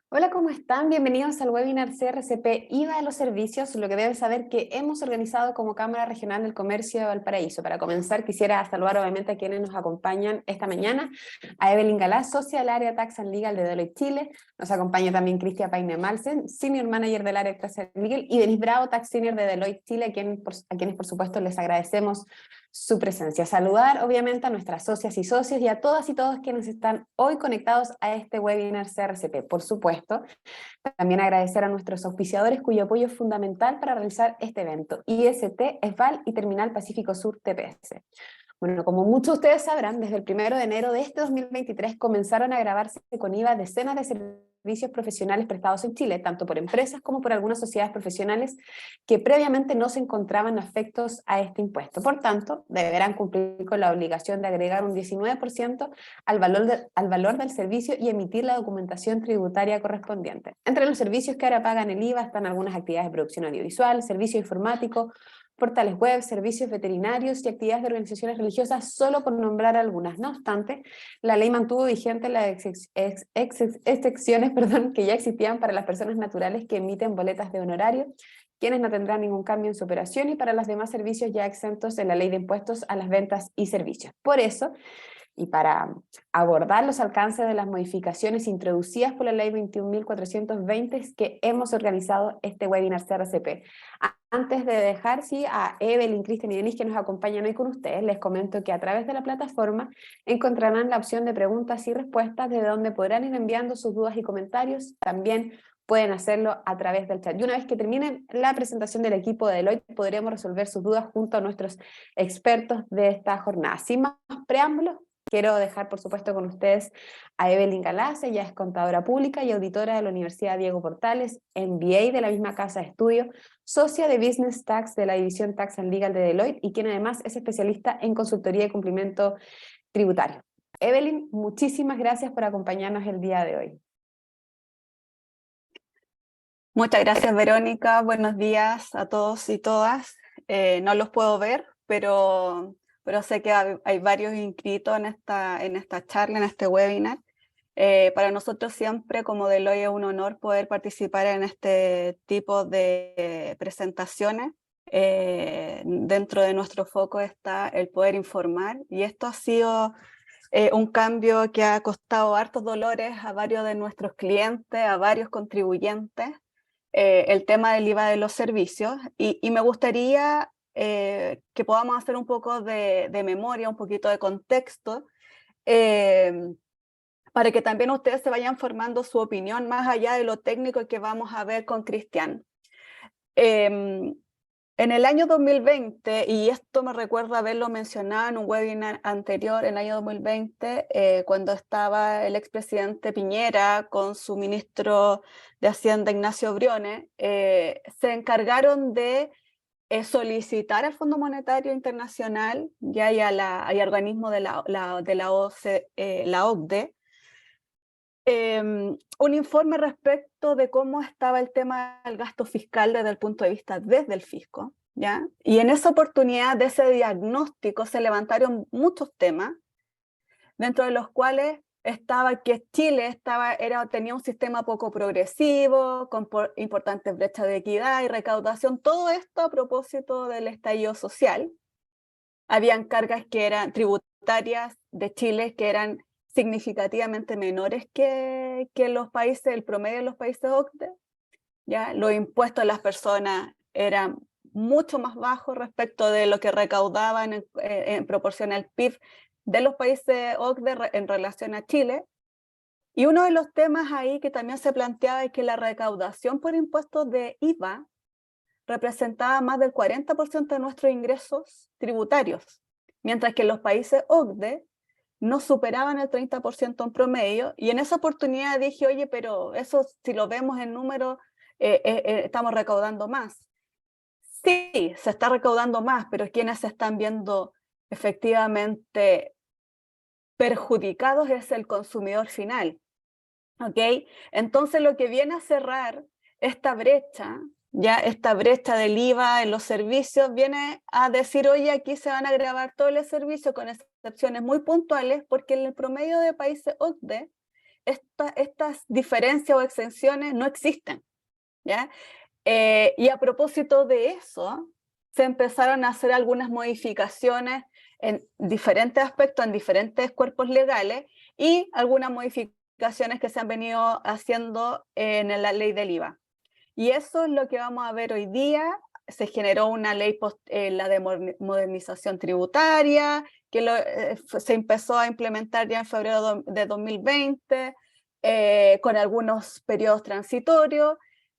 Hola, ¿cómo están? Bienvenidos al webinar CRCP IVA de los servicios, lo que debes saber que hemos organizado como Cámara Regional del Comercio de Valparaíso. Para comenzar, quisiera saludar obviamente a quienes nos acompañan esta mañana, a Evelyn Galá, socia del área Tax and Legal de Deloitte Chile, nos acompaña también Cristian Paine Malsen, Senior Manager del área Tax and Legal, y Denis Bravo, Tax Senior de Deloitte Chile, a quienes por supuesto les agradecemos su presencia. Saludar obviamente a nuestras socias y socios y a todas y todos quienes están hoy conectados a este webinar CRCP. Por supuesto, también agradecer a nuestros auspiciadores cuyo apoyo es fundamental para realizar este evento, IST, ESVAL y Terminal Pacífico Sur TPS. Bueno, como muchos de ustedes sabrán, desde el 1 de enero de este 2023 comenzaron a grabarse con IVA decenas de servicios profesionales prestados en Chile, tanto por empresas como por algunas sociedades profesionales que previamente no se encontraban afectos a este impuesto. Por tanto, deberán cumplir con la obligación de agregar un 19% al valor del servicio y emitir la documentación tributaria correspondiente. Entre los servicios que ahora pagan el IVA están algunas actividades de producción audiovisual, servicio informático, portales web, servicios veterinarios y actividades de organizaciones religiosas, solo por nombrar algunas. No obstante, la ley mantuvo vigente las excepciones que ya existían para las personas naturales que emiten boletas de honorario, quienes no tendrán ningún cambio en su operación, y para los demás servicios ya exentos en la ley de impuestos a las ventas y servicios. Por eso, y para abordar los alcances de las modificaciones introducidas por la ley 21.420, es que hemos organizado este webinar CRCP. Antes de dejar a Evelyn, Cristian y Denis que nos acompañan hoy con ustedes, les comento que a través de la plataforma encontrarán la opción de preguntas y respuestas, desde donde podrán ir enviando sus dudas y comentarios. También pueden hacerlo a través del chat. Y una vez que termine la presentación del equipo de Deloitte, podremos resolver sus dudas junto a nuestros expertos de esta jornada. Sin más preámbulos, quiero dejar, por supuesto, con ustedes a Evelyn Galás. Ella es contadora pública y auditora de la Universidad Diego Portales, MBA de la misma casa de estudio, socia de Business Tax de la división Tax and Legal de Deloitte y quien además es especialista en consultoría y cumplimiento tributario. Evelyn, muchísimas gracias por acompañarnos el día de hoy. Muchas gracias, Verónica. Buenos días a todos y todas. No los puedo ver, pero sé que hay varios inscritos en esta charla, en este webinar. Para nosotros siempre, como Deloitte, es un honor poder participar en este tipo de presentaciones. Dentro de nuestro foco está el poder informar, y esto ha sido un cambio que ha costado hartos dolores a varios de nuestros clientes, a varios contribuyentes. El tema del IVA de los servicios, y me gustaría que podamos hacer un poco de memoria, un poquito de contexto, para que también ustedes se vayan formando su opinión más allá de lo técnico que vamos a ver con Cristian. En el año 2020, y esto me recuerda haberlo mencionado en un webinar anterior, en el año 2020, cuando estaba el expresidente Piñera con su ministro de Hacienda, Ignacio Briones, se encargaron de solicitar al Fondo Monetario Internacional y al organismo de la OCDE, un informe respecto de cómo estaba el tema del gasto fiscal desde el punto de vista desde el fisco, ¿ya? Y en esa oportunidad de ese diagnóstico se levantaron muchos temas, dentro de los cuales estaba que Chile tenía un sistema poco progresivo, con importantes brechas de equidad y recaudación, todo esto a propósito del estallido social. Habían cargas que eran tributarias de Chile que eran significativamente menores que los países, el promedio de los países OCDE, ¿ya? Los impuestos a las personas eran mucho más bajos respecto de lo que recaudaban en proporción al PIB de los países OCDE en relación a Chile. Y uno de los temas ahí que también se planteaba es que la recaudación por impuestos de IVA representaba más del 40% de nuestros ingresos tributarios, mientras que los países OCDE no superaban el 30% en promedio. Y en esa oportunidad dije, oye, pero eso, si lo vemos en números, estamos recaudando más. Sí, se está recaudando más, pero quienes se están viendo efectivamente perjudicados es el consumidor final, ¿ok? Entonces lo que viene a cerrar esta brecha, ya esta brecha del IVA en los servicios, viene a decir, oye, aquí se van a grabar todos los servicios con excepciones muy puntuales, porque en el promedio de países OCDE estas diferencias o exenciones no existen, ¿ya? Y a propósito de eso, se empezaron a hacer algunas modificaciones en diferentes aspectos, en diferentes cuerpos legales, y algunas modificaciones que se han venido haciendo en la ley del IVA. Y eso es lo que vamos a ver hoy día. Se generó una ley, la de modernización tributaria, que se empezó a implementar ya en febrero de 2020, con algunos periodos transitorios,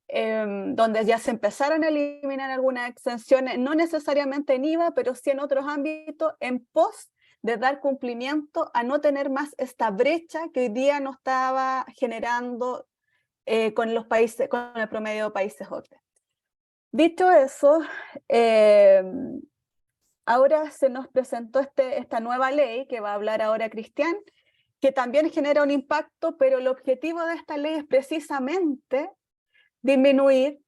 donde ya se empezaron a eliminar algunas exenciones, no necesariamente en IVA, pero sí en otros ámbitos, en pos de dar cumplimiento a no tener más esta brecha que hoy día nos estaba generando con los países, con el promedio de países OCDE. Dicho eso, ahora se nos presentó esta nueva ley que va a hablar ahora Cristian, que también genera un impacto, pero el objetivo de esta ley es precisamente disminuir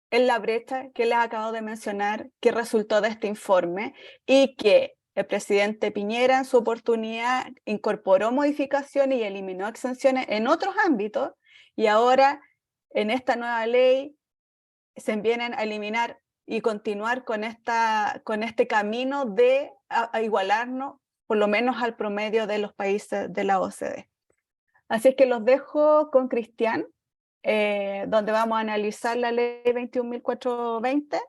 en la brecha que les acabo de mencionar, que resultó de este informe, y que el presidente Piñera en su oportunidad incorporó modificaciones y eliminó exenciones en otros ámbitos, y ahora en esta nueva ley se vienen a eliminar y continuar con este camino de a igualarnos por lo menos al promedio de los países de la OCDE. Así es que los dejo con Cristian, donde vamos a analizar la ley 21.420.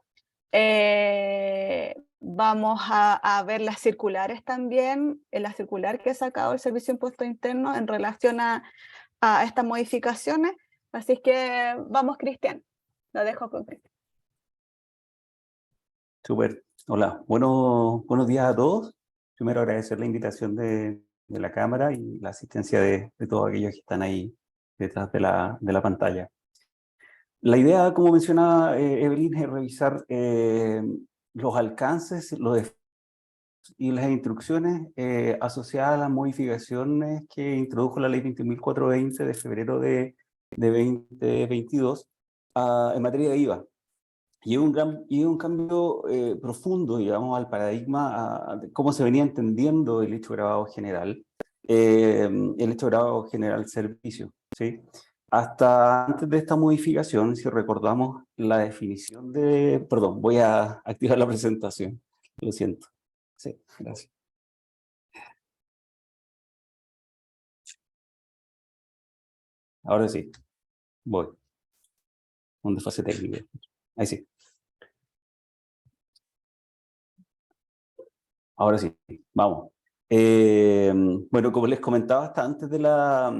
Vamos a ver las circulares también, la circular que ha sacado el Servicio de Impuestos Internos en relación a estas modificaciones. Así es que vamos, Cristian. Lo dejo con Cristian. Súper. Hola, buenos días a todos. Primero agradecer la invitación de la cámara y la asistencia de todos aquellos que están ahí detrás de la pantalla. La idea, como mencionaba Evelyn, es revisar los alcances y las instrucciones asociadas a las modificaciones que introdujo la ley 20.420 de febrero de 2022 en materia de IVA. Y un cambio profundo, digamos, al paradigma de cómo se venía entendiendo el hecho grabado general, servicio, ¿sí? Hasta antes de esta modificación, si recordamos la definición de... Perdón, voy a activar la presentación, lo siento. Sí, gracias. Ahora sí, voy. Un desfase técnico. Ahí sí. Ahora sí, vamos. Bueno, como les comentaba hasta antes de la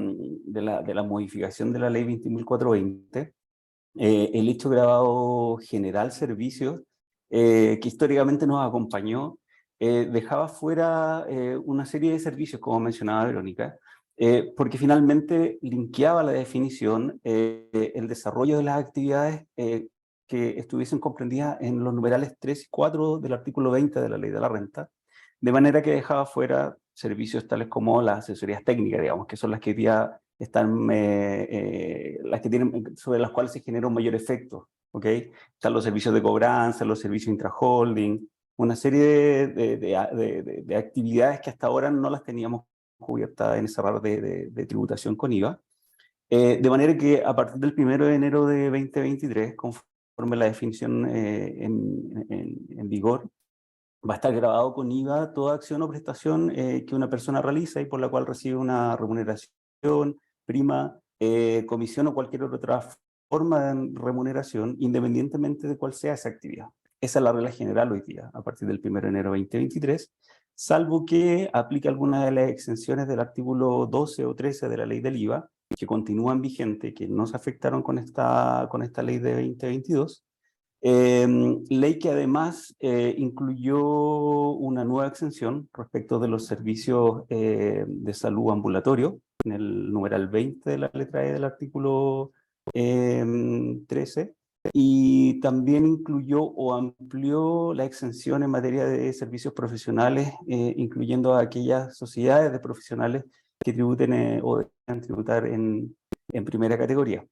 modificación de la ley 20.420, el hecho grabado general servicios, que históricamente nos acompañó, dejaba fuera una serie de servicios, como mencionaba Verónica, porque finalmente linkeaba la definición, el desarrollo de las actividades que estuviesen comprendidas en los numerales 3 y 4 del artículo 20 de la Ley de la Renta, de manera que dejaba fuera servicios tales como las asesorías técnicas, digamos, que son las que ya están, las que tienen, sobre las cuales se genera un mayor efecto, ¿ok? Están los servicios de cobranza, los servicios intraholding, una serie de actividades que hasta ahora no las teníamos cubiertas en ese radar de tributación con IVA. De manera que a partir del 1 de enero de 2023, conforme la definición en vigor, va a estar grabado con IVA toda acción o prestación que una persona realiza y por la cual recibe una remuneración, prima, comisión o cualquier otra forma de remuneración, independientemente de cuál sea esa actividad. Esa es la regla general hoy día, a partir del 1 de enero de 2023, salvo que aplique alguna de las exenciones del artículo 12 o 13 de la ley del IVA, que continúan vigentes, que no se afectaron con esta ley de 2022, ley que además incluyó una nueva exención respecto de los servicios de salud ambulatorio, en el numeral 20 de la letra E del artículo 13, y también incluyó o amplió la exención en materia de servicios profesionales, incluyendo a aquellas sociedades de profesionales que tributen o deban tributar en primera categoría.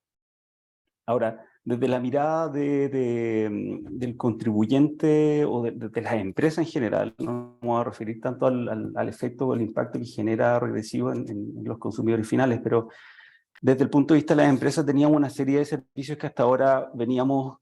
Ahora, desde la mirada del contribuyente o de las empresas en general, no nos vamos a referir tanto al efecto o el impacto que genera regresivo en los consumidores finales, pero desde el punto de vista de las empresas teníamos una serie de servicios que hasta ahora veníamos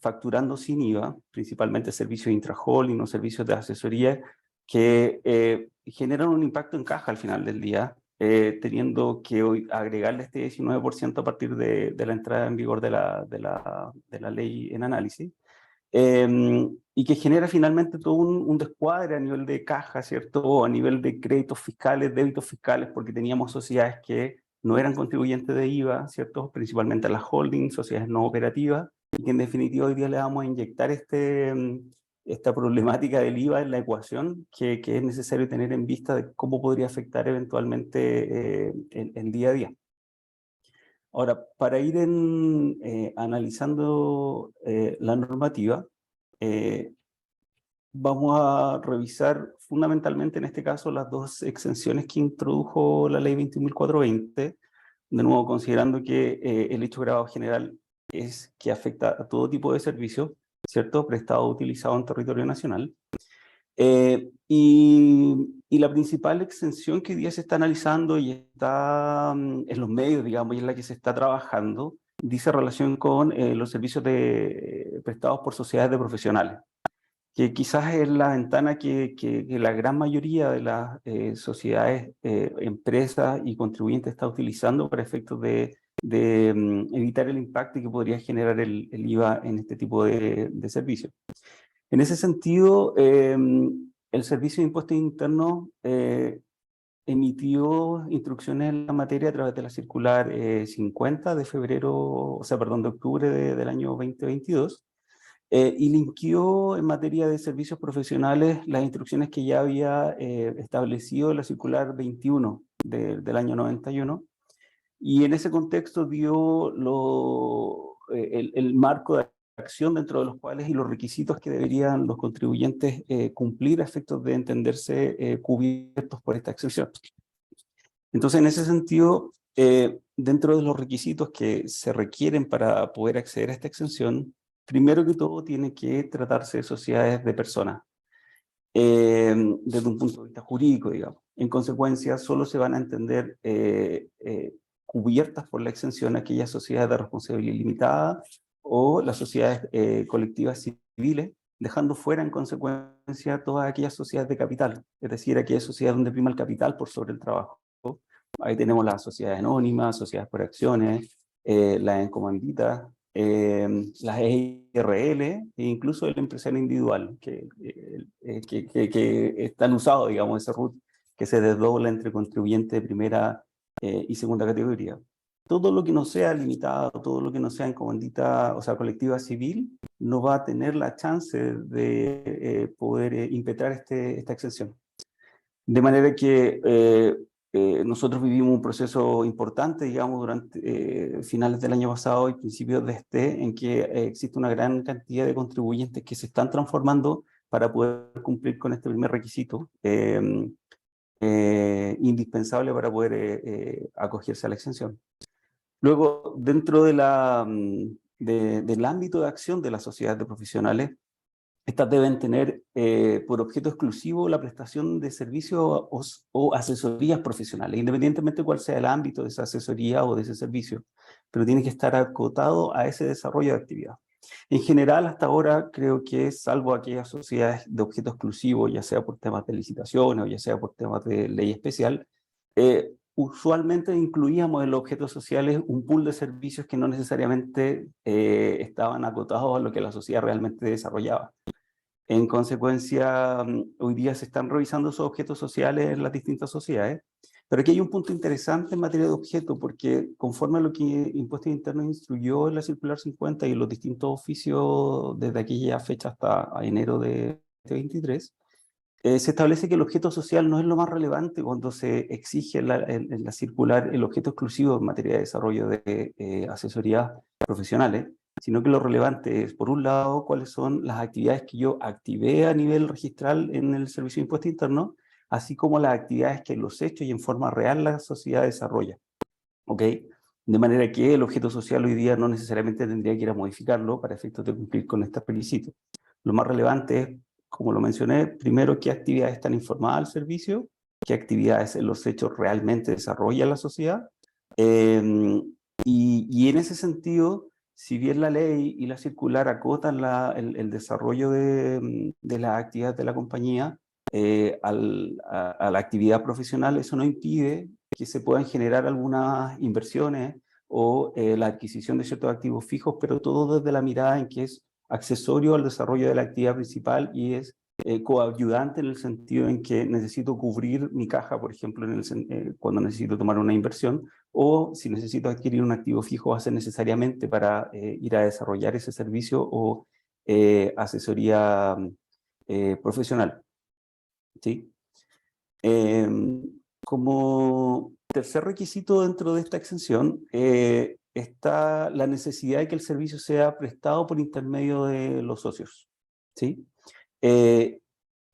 facturando sin IVA, principalmente servicios de intra-holding o servicios de asesoría que generan un impacto en caja al final del día, teniendo que hoy agregarle este 19% a partir de la entrada en vigor de la ley en análisis, y que genera finalmente todo un descuadre a nivel de caja, ¿cierto? O a nivel de créditos fiscales, débitos fiscales, porque teníamos sociedades que no eran contribuyentes de IVA, ¿cierto? Principalmente las holdings, sociedades no operativas, y que en definitiva hoy día le vamos a inyectar esta problemática del IVA en la ecuación que es necesario tener en vista de cómo podría afectar eventualmente el día a día. Ahora, para ir analizando la normativa, vamos a revisar fundamentalmente en este caso las dos exenciones que introdujo la ley 21.420, de nuevo considerando que el hecho grabado general es que afecta a todo tipo de servicios, ¿cierto? Prestado o utilizado en territorio nacional. Y la principal exención que hoy día se está analizando y está en los medios, digamos, y en la que se está trabajando, dice relación con los servicios prestados por sociedades de profesionales, que quizás es la ventana que la gran mayoría de las sociedades, empresas y contribuyentes está utilizando para efectos de evitar el impacto que podría generar el IVA en este tipo de servicios. En ese sentido, el Servicio de Impuestos Internos emitió instrucciones en la materia a través de la circular 50 de febrero, o sea, perdón, de octubre del año 2022, y linkeó en materia de servicios profesionales las instrucciones que ya había establecido la circular 21 del año 91, y en ese contexto dio el marco de acción dentro de los cuales y los requisitos que deberían los contribuyentes cumplir a efectos de entenderse cubiertos por esta exención. Entonces, en ese sentido, dentro de los requisitos que se requieren para poder acceder a esta exención, primero que todo tiene que tratarse de sociedades de personas, desde un punto de vista jurídico, digamos. En consecuencia, solo se van a entender cubiertas por la exención aquellas sociedades de responsabilidad limitada o las sociedades colectivas civiles, dejando fuera en consecuencia todas aquellas sociedades de capital, es decir, aquellas sociedades donde prima el capital por sobre el trabajo. Ahí tenemos las sociedades anónimas, sociedades por acciones, las encomanditas, las EIRL e incluso el empresario individual, que están usados, digamos, ese RUT que se desdobla entre contribuyente de primera y segunda categoría. Todo lo que no sea limitado, todo lo que no sea encomendita, o sea, colectiva civil, no va a tener la chance de poder impetrar esta exención. De manera que nosotros vivimos un proceso importante, digamos, durante finales del año pasado y principios de en que existe una gran cantidad de contribuyentes que se están transformando para poder cumplir con este primer requisito indispensable para poder acogerse a la exención. Luego, dentro del ámbito de acción de las sociedades de profesionales, estas deben tener por objeto exclusivo la prestación de servicios o asesorías profesionales, independientemente de cuál sea el ámbito de esa asesoría o de ese servicio, pero tiene que estar acotado a ese desarrollo de actividad. En general, hasta ahora, creo que salvo aquellas sociedades de objeto exclusivo, ya sea por temas de licitaciones o ya sea por temas de ley especial, usualmente incluíamos en los objetos sociales un pool de servicios que no necesariamente estaban acotados a lo que la sociedad realmente desarrollaba. En consecuencia, hoy día se están revisando esos objetos sociales en las distintas sociedades, pero aquí hay un punto interesante en materia de objeto, porque conforme a lo que Impuestos Internos instruyó en la circular 50 y en los distintos oficios desde aquella fecha hasta enero de 2023, se establece que el objeto social no es lo más relevante cuando se exige en la circular el objeto exclusivo en materia de desarrollo de asesorías profesionales, sino que lo relevante es, por un lado, cuáles son las actividades que yo activé a nivel registral en el Servicio de Impuestos Internos, así como las actividades que en los hechos y en forma real la sociedad desarrolla. ¿Ok? De manera que el objeto social hoy día no necesariamente tendría que ir a modificarlo para efectos de cumplir con estos requisitos. Lo más relevante es, como lo mencioné, primero qué actividades están informadas al servicio, qué actividades en los hechos realmente desarrolla la sociedad. Y en ese sentido, si bien la ley y la circular acotan el desarrollo de las actividades de la compañía a la actividad profesional, eso no impide que se puedan generar algunas inversiones o la adquisición de ciertos activos fijos, pero todo desde la mirada en que es accesorio al desarrollo de la actividad principal y es coayudante en el sentido en que necesito cubrir mi caja, por ejemplo, cuando necesito tomar una inversión, o si necesito adquirir un activo fijo, va a ser necesariamente para ir a desarrollar ese servicio o asesoría profesional. ¿Sí? Como tercer requisito dentro de esta exención está la necesidad de que el servicio sea prestado por intermedio de los socios. ¿Sí?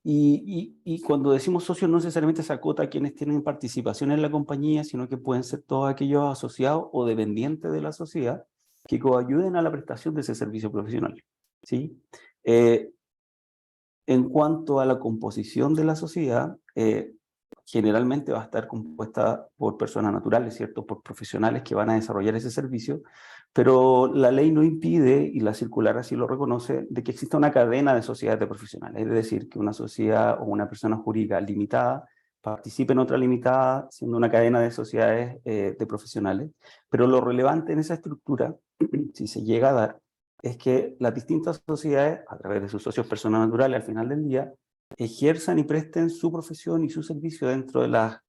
Y cuando decimos socios no necesariamente se acota a quienes tienen participación en la compañía, sino que pueden ser todos aquellos asociados o dependientes de la sociedad que coayuden a la prestación de ese servicio profesional. ¿Sí? En cuanto a la composición de la sociedad, generalmente va a estar compuesta por personas naturales, ¿cierto? Por profesionales que van a desarrollar ese servicio, pero la ley no impide, y la circular así lo reconoce, de que exista una cadena de sociedades de profesionales, es decir, que una sociedad o una persona jurídica limitada participe en otra limitada, siendo una cadena de sociedades de profesionales, pero lo relevante en esa estructura, si se llega a dar, es que las distintas sociedades, a través de sus socios personas naturales al final del día, ejerzan y presten su profesión y su servicio dentro de las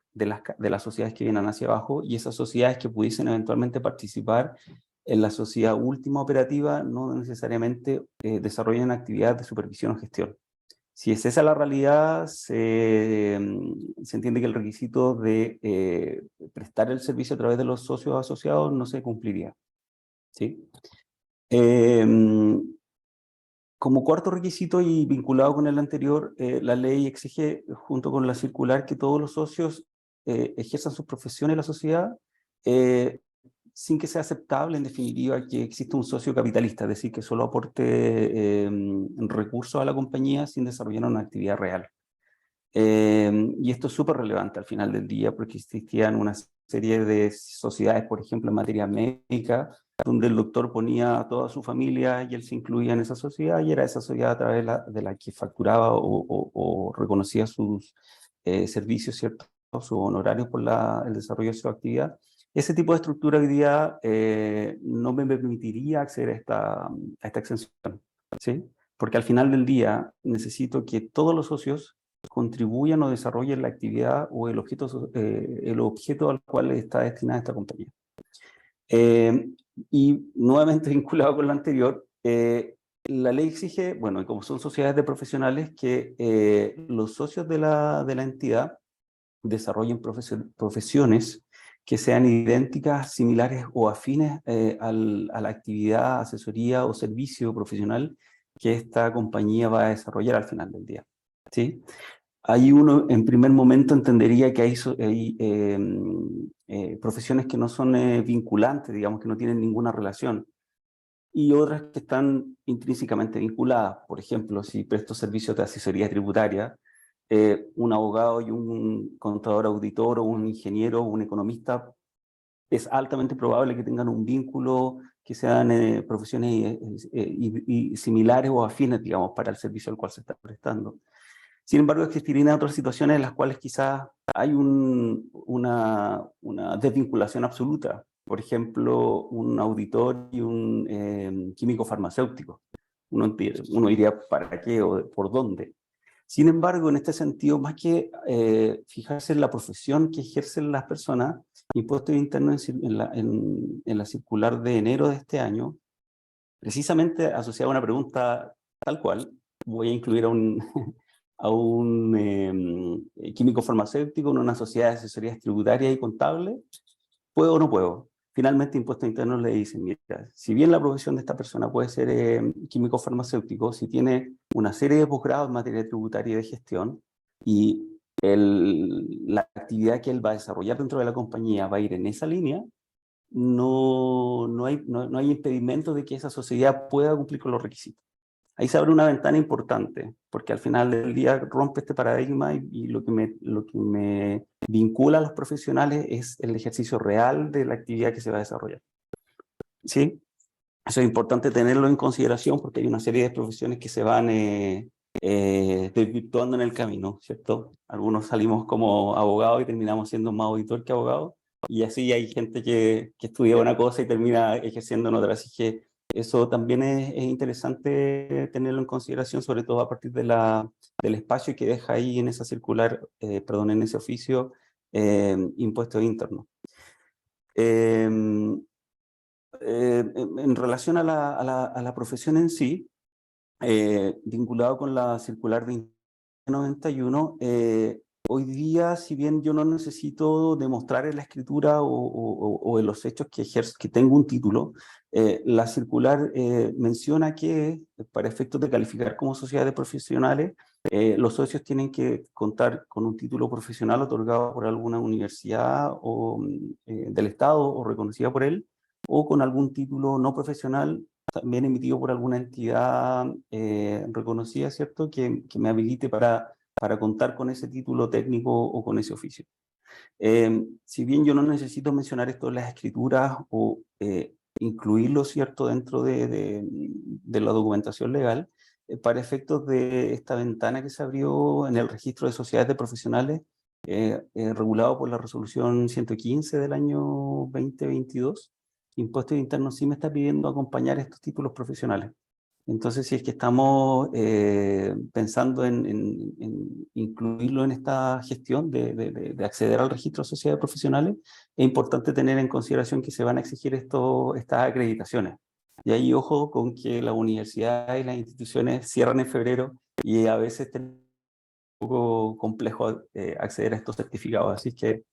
sociedades que vienen hacia abajo, y esas sociedades que pudiesen eventualmente participar en la sociedad última operativa no necesariamente desarrollan actividades de supervisión o gestión. Si es esa la realidad, se entiende que el requisito de prestar el servicio a través de los socios asociados no se cumpliría. ¿Sí? Como cuarto requisito y vinculado con el anterior, la ley exige, junto con la circular, que todos los socios ejerzan sus profesiones en la sociedad sin que sea aceptable, en definitiva, que exista un socio capitalista, es decir, que solo aporte recursos a la compañía sin desarrollar una actividad real. Y esto es súper relevante al final del día, porque existían una serie de sociedades, por ejemplo, en materia médica, donde el doctor ponía a toda su familia y él se incluía en esa sociedad, y era esa sociedad a través de la que facturaba o reconocía sus servicios, ¿cierto? Sus honorarios por el desarrollo de su actividad. Ese tipo de estructura hoy día no me permitiría acceder a esta exención, ¿sí? Porque al final del día necesito que todos los socios contribuyan o desarrollen la actividad o el objeto al cual está destinada esta compañía. Y nuevamente vinculado con lo anterior, la ley exige, bueno, como son sociedades de profesionales, que los socios de la entidad desarrollen profesiones que sean idénticas, similares o afines a la actividad, asesoría o servicio profesional que esta compañía va a desarrollar al final del día. ¿Sí? Ahí uno en primer momento entendería que hay profesiones que no son vinculantes, digamos, que no tienen ninguna relación, y otras que están intrínsecamente vinculadas. Por ejemplo, si presto servicios de asesoría tributaria, un abogado y un contador auditor o un ingeniero o un economista, es altamente probable que tengan un vínculo, que sean profesiones y similares o afines, digamos, para el servicio al cual se está prestando. Sin embargo, existirían otras situaciones en las cuales quizás hay una desvinculación absoluta. Por ejemplo, un auditor y un químico farmacéutico. Uno diría, ¿para qué o por dónde? Sin embargo, en este sentido, más que fijarse en la profesión que ejercen las personas, Impuesto Interno en la circular de enero de este año, precisamente asociada a una pregunta tal cual, voy a incluir a un químico farmacéutico en una sociedad de asesorías tributarias y contables, ¿puedo o no puedo? Finalmente, Impuesto Interno le dicen, mira, si bien la profesión de esta persona puede ser químico farmacéutico, si tiene una serie de posgrados en materia tributaria y de gestión, y la actividad que él va a desarrollar dentro de la compañía va a ir en esa línea, no hay impedimento de que esa sociedad pueda cumplir con los requisitos. Ahí se abre una ventana importante, porque al final del día rompe este paradigma y lo que me vincula a los profesionales es el ejercicio real de la actividad que se va a desarrollar. ¿Sí? Eso es importante tenerlo en consideración porque hay una serie de profesiones que se van desvirtuando en el camino, ¿cierto? Algunos salimos como abogados y terminamos siendo más auditor que abogado, y así hay gente que estudia una cosa y termina ejerciendo en otra, así que eso también es interesante tenerlo en consideración, sobre todo a partir del espacio que deja ahí en esa circular, perdón, en ese oficio, impuestos internos. En relación a la profesión en sí, vinculado con la circular 2091, hoy día, si bien yo no necesito demostrar en la escritura o en los hechos que tengo un título, la circular menciona que para efectos de calificar como sociedades profesionales, los socios tienen que contar con un título profesional otorgado por alguna universidad del Estado o reconocida por él, o con algún título no profesional también emitido por alguna entidad reconocida, ¿cierto?, que me habilite para contar con ese título técnico o con ese oficio. Si bien yo no necesito mencionar esto en las escrituras o incluirlo, ¿cierto?, dentro de la documentación legal, para efectos de esta ventana que se abrió en el registro de sociedades de profesionales, regulado por la resolución 115 del año 2022, Impuestos Internos sí me está pidiendo acompañar estos títulos profesionales. Entonces, si es que estamos pensando en incluirlo en esta gestión de acceder al registro de sociedades profesionales, es importante tener en consideración que se van a exigir estas acreditaciones. Y ahí ojo con que las universidades y las instituciones cierran en febrero y a veces es un poco complejo acceder a estos certificados. Así que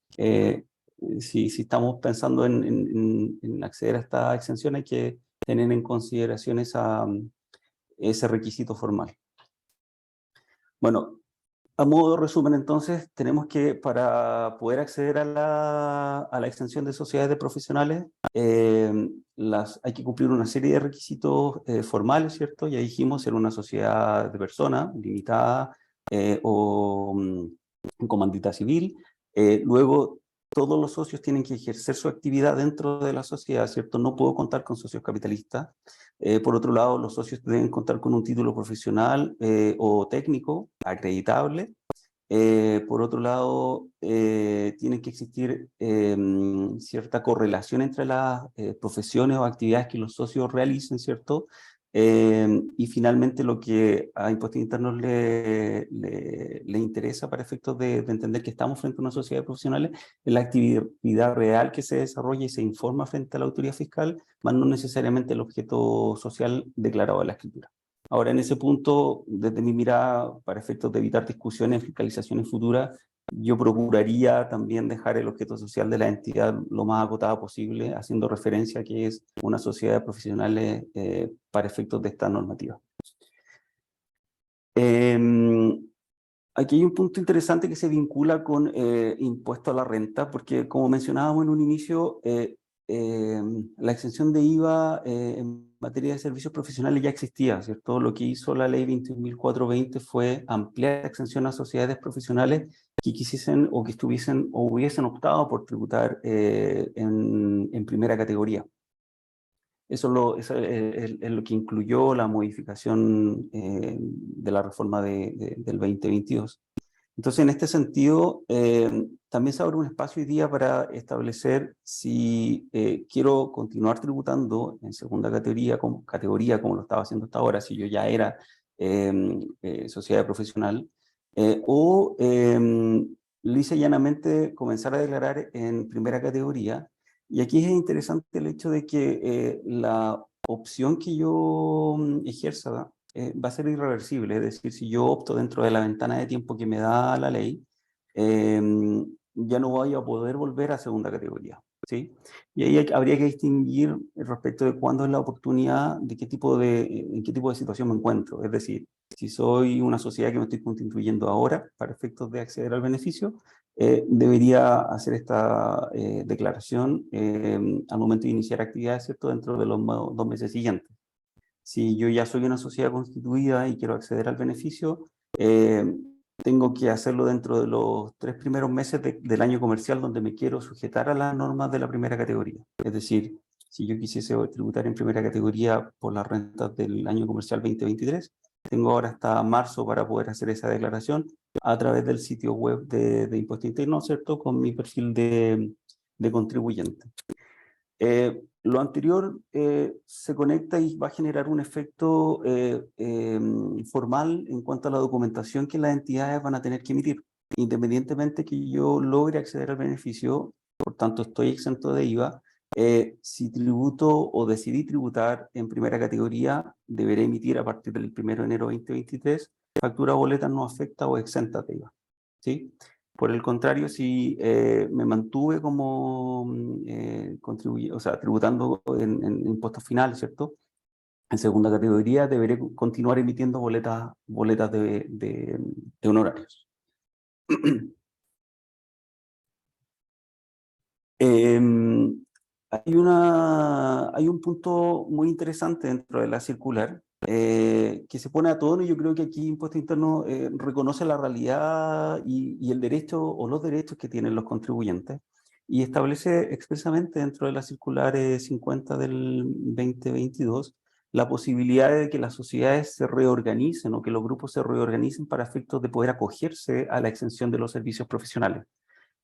si estamos pensando en acceder a esta exención, hay que tener en consideración ese requisito formal. Bueno, a modo de resumen, entonces, tenemos que, para poder acceder a la extensión de sociedades de profesionales, hay que cumplir una serie de requisitos formales, ¿cierto? Ya dijimos, ser una sociedad de personas, limitada o comandita civil. Luego, todos los socios tienen que ejercer su actividad dentro de la sociedad, ¿cierto? No puedo contar con socios capitalistas. Por otro lado, los socios deben contar con un título profesional o técnico acreditable. Por otro lado, tiene que existir cierta correlación entre las profesiones o actividades que los socios realicen, ¿cierto? Y finalmente lo que a Impuestos Internos le interesa para efectos de entender que estamos frente a una sociedad de profesionales es la actividad real que se desarrolla y se informa frente a la autoridad fiscal, más no necesariamente el objeto social declarado en la escritura. Ahora, en ese punto, desde mi mirada, para efectos de evitar discusiones, fiscalizaciones futuras, yo procuraría también dejar el objeto social de la entidad lo más acotada posible, haciendo referencia a que es una sociedad de profesionales para efectos de esta normativa. Aquí hay un punto interesante que se vincula con impuesto a la renta, porque como mencionábamos en un inicio, la exención de IVA en materia de servicios profesionales ya existía, ¿cierto? Lo que hizo la ley 21.420 fue ampliar la exención a sociedades profesionales que quisiesen o que estuviesen o hubiesen optado por tributar en primera categoría. Eso es lo que incluyó la modificación de la reforma del 2022. Entonces, en este sentido, también se abre un espacio hoy día para establecer si quiero continuar tributando en segunda categoría como lo estaba haciendo hasta ahora, si yo ya era sociedad profesional, o lisa y llanamente comenzar a declarar en primera categoría. Y aquí es interesante el hecho de que la opción que yo ejerza va a ser irreversible, es decir, si yo opto dentro de la ventana de tiempo que me da la ley, ya no voy a poder volver a segunda categoría, ¿sí? Y ahí habría que distinguir respecto de cuándo es la oportunidad, en qué tipo de situación me encuentro, es decir, si soy una sociedad que me estoy constituyendo ahora para efectos de acceder al beneficio, debería hacer esta declaración al momento de iniciar actividades, ¿cierto?, dentro de los 2 meses siguientes. Si yo ya soy una sociedad constituida y quiero acceder al beneficio, tengo que hacerlo dentro de los 3 primeros meses del año comercial donde me quiero sujetar a las normas de la primera categoría. Es decir, si yo quisiese tributar en primera categoría por las rentas del año comercial 2023, tengo ahora hasta marzo para poder hacer esa declaración a través del sitio web de Impuesto Interno, ¿cierto?, con mi perfil de contribuyente. Lo anterior se conecta y va a generar un efecto formal en cuanto a la documentación que las entidades van a tener que emitir. Independientemente que yo logre acceder al beneficio, por tanto estoy exento de IVA, si tributo o decidí tributar en primera categoría, deberé emitir a partir del 1 de enero de 2023 factura o boleta no afecta o exenta de IVA. ¿Sí? Por el contrario, si me mantuve como o sea, tributando en impuestos finales, ¿cierto?, en segunda categoría, deberé continuar emitiendo boletas de honorarios. Hay un punto muy interesante dentro de la circular que se pone a tono, y yo creo que aquí Impuesto Interno reconoce la realidad y el derecho o los derechos que tienen los contribuyentes, y establece expresamente dentro de la circular 50 del 2022 la posibilidad de que las sociedades se reorganicen o que los grupos se reorganicen para efectos de poder acogerse a la exención de los servicios profesionales.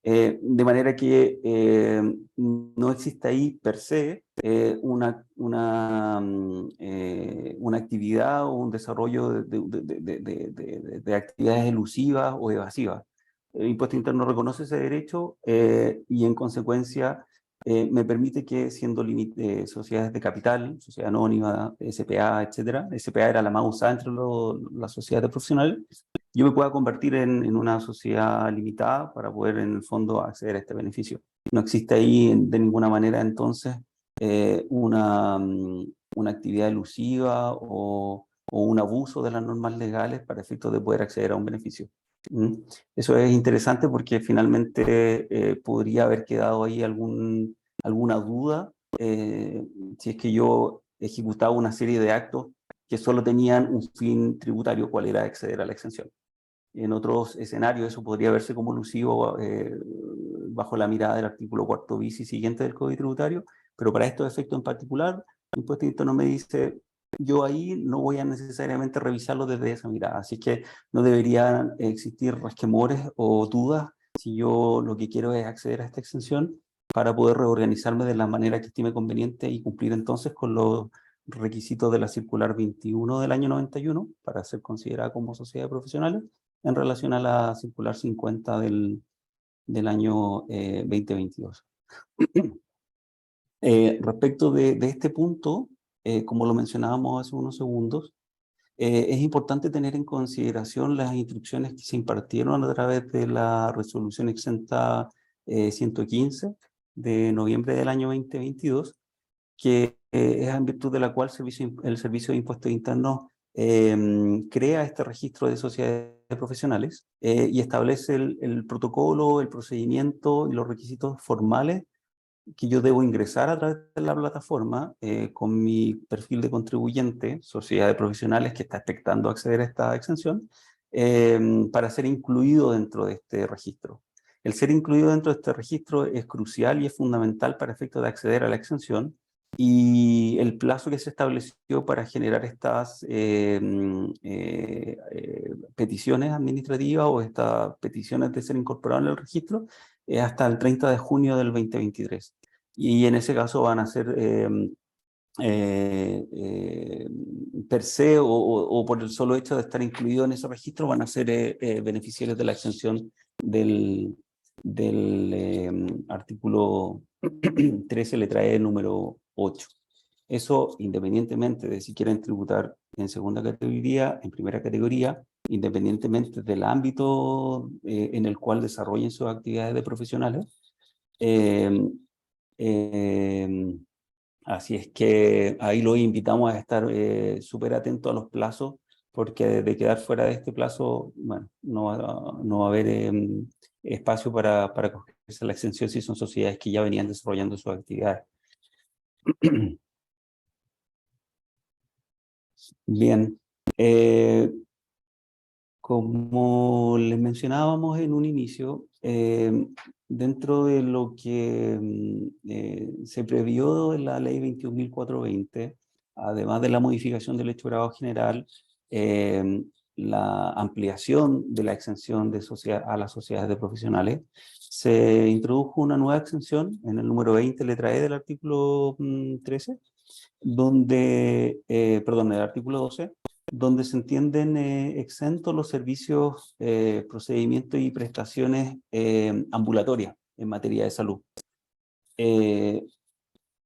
De manera que no existe ahí per se una actividad o un desarrollo de actividades elusivas o evasivas. El Impuesto Interno reconoce ese derecho y en consecuencia me permite que, siendo sociedades de capital, sociedad anónima, SPA, etcétera, SPA era la más usada entre las sociedades profesionales, yo me pueda convertir en una sociedad limitada para poder en el fondo acceder a este beneficio. No existe ahí de ninguna manera entonces una actividad elusiva o un abuso de las normas legales para efectos de poder acceder a un beneficio. Eso es interesante porque finalmente podría haber quedado ahí alguna duda si es que yo ejecutaba una serie de actos que solo tenían un fin tributario, cuál era acceder a la exención. En otros escenarios eso podría verse como elusivo bajo la mirada del artículo 4 bis y siguiente del Código Tributario, pero para estos efectos en particular, el Impuesto Interno me dice, yo ahí no voy a necesariamente revisarlo desde esa mirada, así que no deberían existir resquemores o dudas si yo lo que quiero es acceder a esta exención para poder reorganizarme de la manera que estime conveniente y cumplir entonces con los requisitos de la circular 21 del año 91 para ser considerada como sociedad profesional en relación a la circular 50 del año 2022. Respecto de este punto, como lo mencionábamos hace unos segundos, es importante tener en consideración las instrucciones que se impartieron a través de la resolución exenta 115 de noviembre del año 2022, que es en virtud de la cual el Servicio de Impuestos Internos crea este registro de sociedades profesionales y establece el protocolo, el procedimiento y los requisitos formales que yo debo ingresar a través de la plataforma con mi perfil de contribuyente, sociedades profesionales que está expectando acceder a esta exención, para ser incluido dentro de este registro. El ser incluido dentro de este registro es crucial y es fundamental para efectos de acceder a la exención, y el plazo que se estableció para generar estas peticiones administrativas o estas peticiones de ser incorporado en el registro es hasta el 30 de junio del 2023. Y en ese caso van a ser per se o por el solo hecho de estar incluido en ese registro van a ser beneficiarios de la exención del artículo 13, letra E, número 8. Eso independientemente de si quieren tributar en segunda categoría, en primera categoría, independientemente del ámbito en el cual desarrollen sus actividades de profesionales. Así es que ahí los invitamos a estar súper atentos a los plazos, porque de quedar fuera de este plazo, bueno, no va a haber espacio para acogerse a la exención si son sociedades que ya venían desarrollando sus actividades. Bien, como les mencionábamos en un inicio, dentro de lo que se previó en la ley 21.420, además de la modificación del hecho grabado general, la ampliación de la exención de a las sociedades de profesionales, se introdujo una nueva exención en el número 20, letra E del artículo 13, donde, perdón, el artículo 12, donde se entienden exentos los servicios, procedimientos y prestaciones ambulatorias en materia de salud.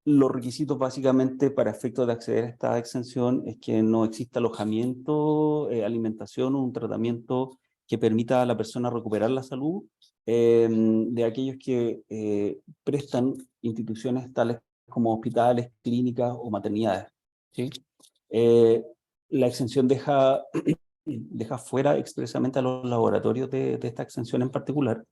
Los requisitos básicamente para efectos de acceder a esta exención es que no exista alojamiento, alimentación o un tratamiento que permita a la persona recuperar la salud de aquellos que prestan instituciones tales como hospitales, clínicas o maternidades, ¿sí? La exención deja fuera expresamente a los laboratorios de esta exención en particular,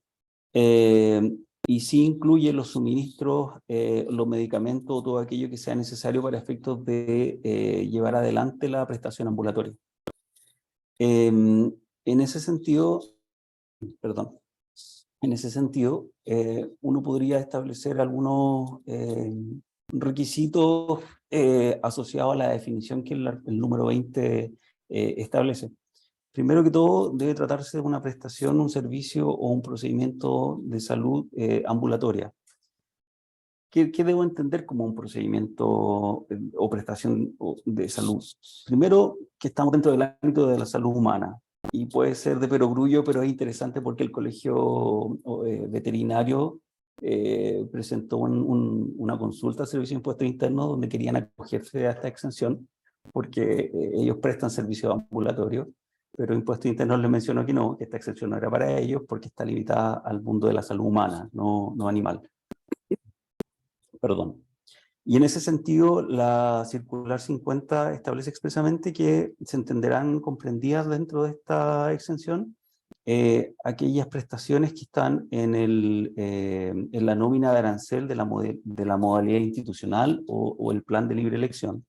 y sí incluye los suministros, los medicamentos o todo aquello que sea necesario para efectos de llevar adelante la prestación ambulatoria. En ese sentido, perdón, en ese sentido, uno podría establecer algunos requisitos asociados a la definición que el número 20 establece. Primero que todo, debe tratarse de una prestación, un servicio o un procedimiento de salud ambulatoria. ¿Qué debo entender como un procedimiento o prestación de salud? Primero, que estamos dentro del ámbito de la salud humana. Y puede ser de perogrullo, pero es interesante porque el colegio veterinario presentó una consulta al Servicio de Impuestos Internos donde querían acogerse a esta exención porque ellos prestan servicios ambulatorios, pero Impuestos Internos les mencionó que no, que esta exención no era para ellos porque está limitada al mundo de la salud humana, no animal. Perdón. Y en ese sentido, la circular 50 establece expresamente que se entenderán comprendidas dentro de esta exención aquellas prestaciones que están en la nómina de arancel de la modalidad institucional o el plan de libre elección.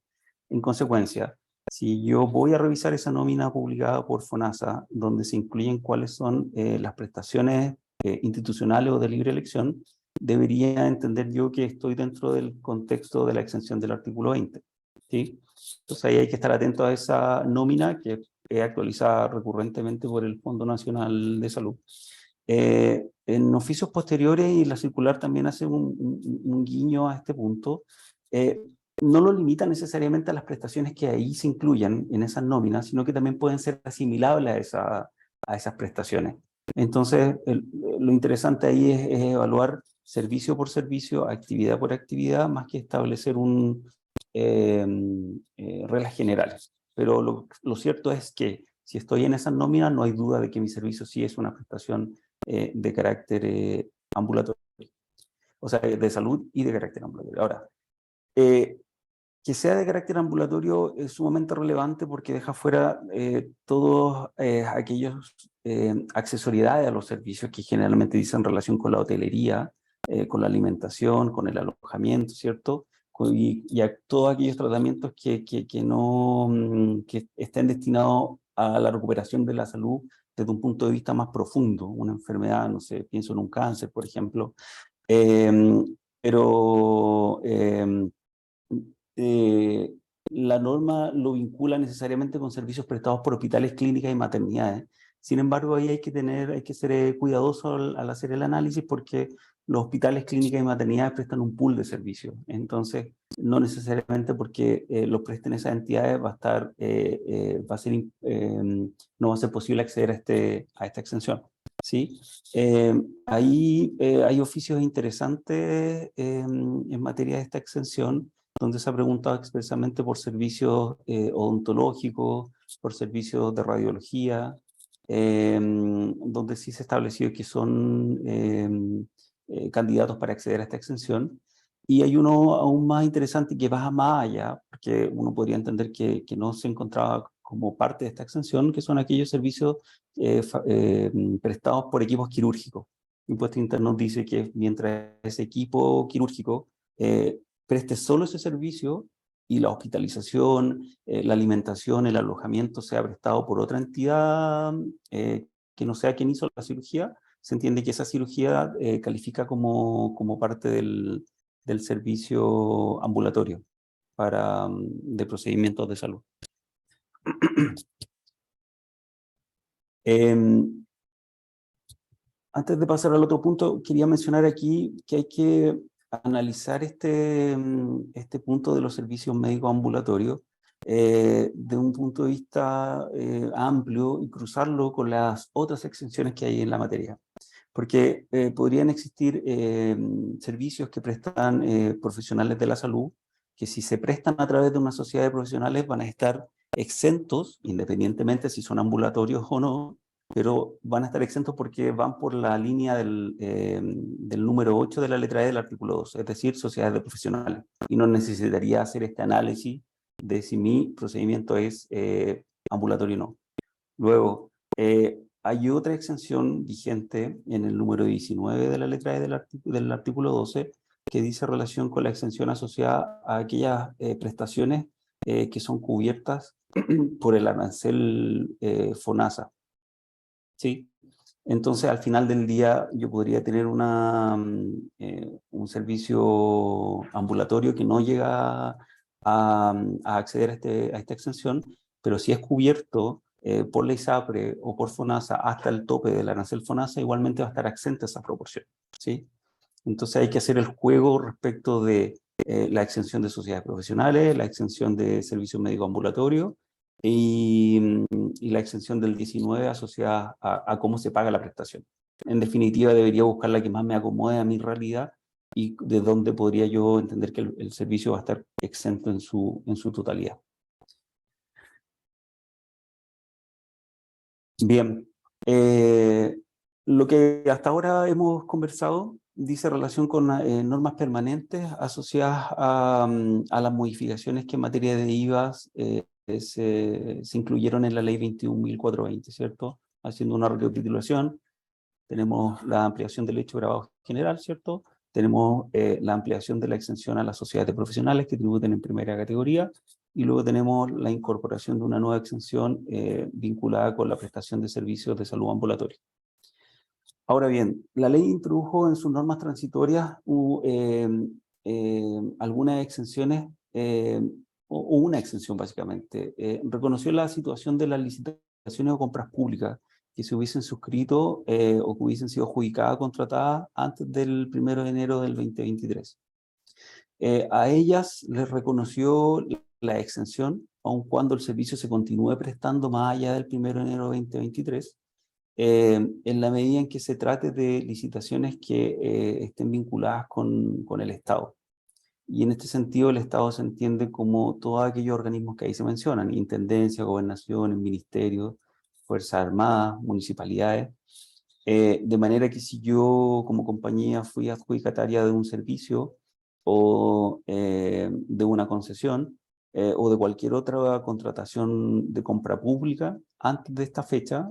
En consecuencia, si yo voy a revisar esa nómina publicada por FONASA, donde se incluyen cuáles son las prestaciones institucionales o de libre elección, debería entender yo que estoy dentro del contexto de la exención del artículo 20. ¿Sí? Entonces ahí hay que estar atento a esa nómina que es actualizada recurrentemente por el Fondo Nacional de Salud. En oficios posteriores, y la circular también hace un guiño a este punto, no lo limita necesariamente a las prestaciones que ahí se incluyan en esas nóminas, sino que también pueden ser asimilables a esas prestaciones. Entonces, lo interesante ahí es evaluar servicio por servicio, actividad por actividad, más que establecer reglas generales. Pero lo cierto es que si estoy en esas nóminas, no hay duda de que mi servicio sí es una prestación de carácter ambulatorio, o sea, de salud y de carácter ambulatorio. Ahora, que sea de carácter ambulatorio es sumamente relevante porque deja fuera todos aquellos accesoriedades a los servicios que generalmente dicen relación con la hotelería, con la alimentación, con el alojamiento, ¿cierto? Y a todos aquellos tratamientos que estén destinados a la recuperación de la salud desde un punto de vista más profundo, una enfermedad, no sé, pienso en un cáncer, por ejemplo, pero la norma lo vincula necesariamente con servicios prestados por hospitales, clínicas y maternidades. Sin embargo, ahí hay que ser cuidadoso al hacer el análisis porque los hospitales, clínicas y maternidades prestan un pool de servicios. Entonces, no necesariamente porque lo presten esas entidades no va a ser posible acceder a esta exención. ¿Sí? Ahí hay oficios interesantes en materia de esta exención, donde se ha preguntado expresamente por servicios odontológicos, por servicios de radiología, donde sí se ha establecido que son candidatos para acceder a esta exención. Y hay uno aún más interesante que va más allá, porque uno podría entender que no se encontraba como parte de esta exención, que son aquellos servicios prestados por equipos quirúrgicos. Impuesto Interno dice que mientras ese equipo quirúrgico preste solo ese servicio y la hospitalización, la alimentación, el alojamiento sea prestado por otra entidad que no sea quien hizo la cirugía, se entiende que esa cirugía califica como parte del servicio ambulatorio de procedimientos de salud. Antes de pasar al otro punto, quería mencionar aquí que hay que analizar este punto de los servicios médicos ambulatorios de un punto de vista amplio y cruzarlo con las otras exenciones que hay en la materia. Porque podrían existir servicios que prestan profesionales de la salud, que si se prestan a través de una sociedad de profesionales van a estar exentos, independientemente si son ambulatorios o no, pero van a estar exentos porque van por la línea del número 8 de la letra E del artículo 2, es decir, sociedades de profesionales. Y no necesitaría hacer este análisis de si mi procedimiento es ambulatorio o no. Luego, hay otra exención vigente en el número 19 de la letra E del artículo 12 que dice relación con la exención asociada a aquellas prestaciones que son cubiertas por el arancel FONASA. ¿Sí? Entonces, al final del día, yo podría tener un servicio ambulatorio que no llega a acceder a esta exención, pero si es cubierto por la ISAPRE o por FONASA hasta el tope del arancel FONASA, igualmente va a estar exenta esa proporción. ¿Sí? Entonces hay que hacer el juego respecto de la exención de sociedades profesionales, la exención de servicios médicos ambulatorios y la exención del 19 asociada a cómo se paga la prestación. En definitiva, debería buscar la que más me acomode a mi realidad y de dónde podría yo entender que el servicio va a estar exento en su totalidad. Bien, lo que hasta ahora hemos conversado dice relación con normas permanentes asociadas a las modificaciones que en materia de IVAs se incluyeron en la ley 21.420, ¿cierto? Haciendo una recapitulación, tenemos la ampliación del hecho grabado general, ¿cierto? Tenemos la ampliación de la exención a las sociedades de profesionales que tributen en primera categoría, y luego tenemos la incorporación de una nueva exención vinculada con la prestación de servicios de salud ambulatoria. Ahora bien, la ley introdujo en sus normas transitorias algunas exenciones, o una exención básicamente. Reconoció la situación de las licitaciones o compras públicas que se hubiesen suscrito o que hubiesen sido adjudicadas, contratadas antes del 1 de enero del 2023. A ellas les reconoció la exención, aun cuando el servicio se continúe prestando más allá del 1 de enero de 2023, en la medida en que se trate de licitaciones que estén vinculadas con el Estado. Y en este sentido el Estado se entiende como todos aquellos organismos que ahí se mencionan: intendencia, gobernaciones, ministerios, fuerzas armadas, municipalidades. De manera que si yo como compañía fui adjudicataria de un servicio o de una concesión o de cualquier otra contratación de compra pública antes de esta fecha,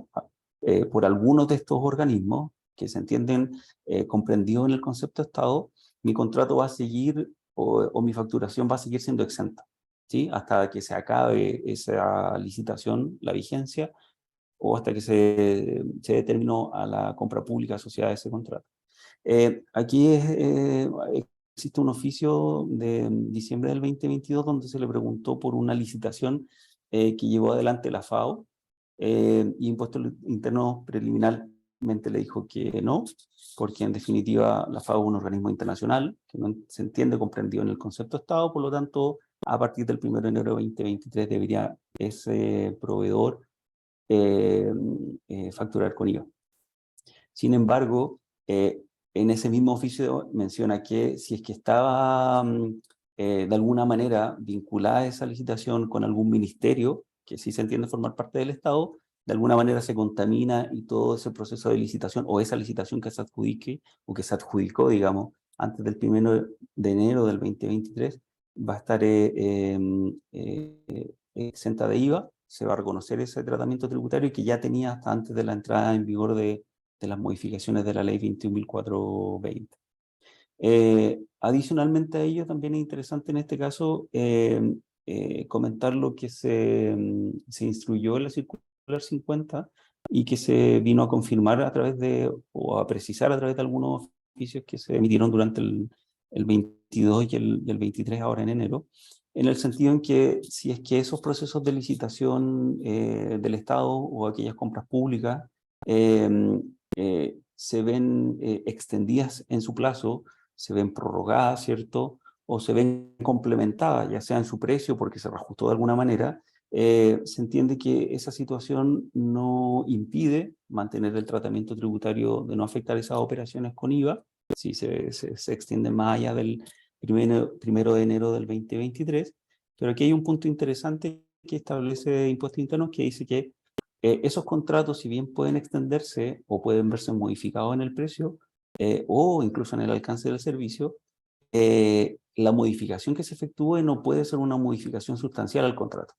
por algunos de estos organismos que se entienden comprendidos en el concepto de Estado, mi contrato va a seguir o mi facturación va a seguir siendo exenta, ¿sí? Hasta que se acabe esa licitación, la vigencia, o hasta que se determinó a la compra pública asociada a ese contrato. Aquí existe un oficio de diciembre del 2022 donde se le preguntó por una licitación que llevó adelante la FAO, y Impuesto Interno preliminarmente le dijo que no, porque en definitiva la FAO es un organismo internacional que no se entiende comprendido en el concepto de Estado, por lo tanto a partir del 1 de enero de 2023 debería ese proveedor facturar con IVA. Sin embargo, en ese mismo oficio menciona que si es que estaba de alguna manera vinculada a esa licitación con algún ministerio, que sí se entiende formar parte del Estado, de alguna manera se contamina y todo ese proceso de licitación o esa licitación que se adjudique o que se adjudicó, digamos, antes del 1 de enero del 2023, va a estar exenta de IVA. Se va a reconocer ese tratamiento tributario que ya tenía hasta antes de la entrada en vigor de las modificaciones de la ley 21.420. Adicionalmente a ello, también es interesante en este caso comentar lo que se instruyó en la circular 50 y que se vino a confirmar a través de, o a precisar a través de algunos oficios que se emitieron durante el 22 y el 23 ahora en enero, en el sentido en que si es que esos procesos de licitación del Estado o aquellas compras públicas se ven extendidas en su plazo, se ven prorrogadas, ¿cierto? O se ven complementadas, ya sea en su precio porque se reajustó de alguna manera, se entiende que esa situación no impide mantener el tratamiento tributario de no afectar esas operaciones con IVA, si se extiende más allá del primero de enero del 2023, pero aquí hay un punto interesante que establece Impuestos Internos que dice que esos contratos, si bien pueden extenderse o pueden verse modificados en el precio o incluso en el alcance del servicio, la modificación que se efectúe no puede ser una modificación sustancial al contrato.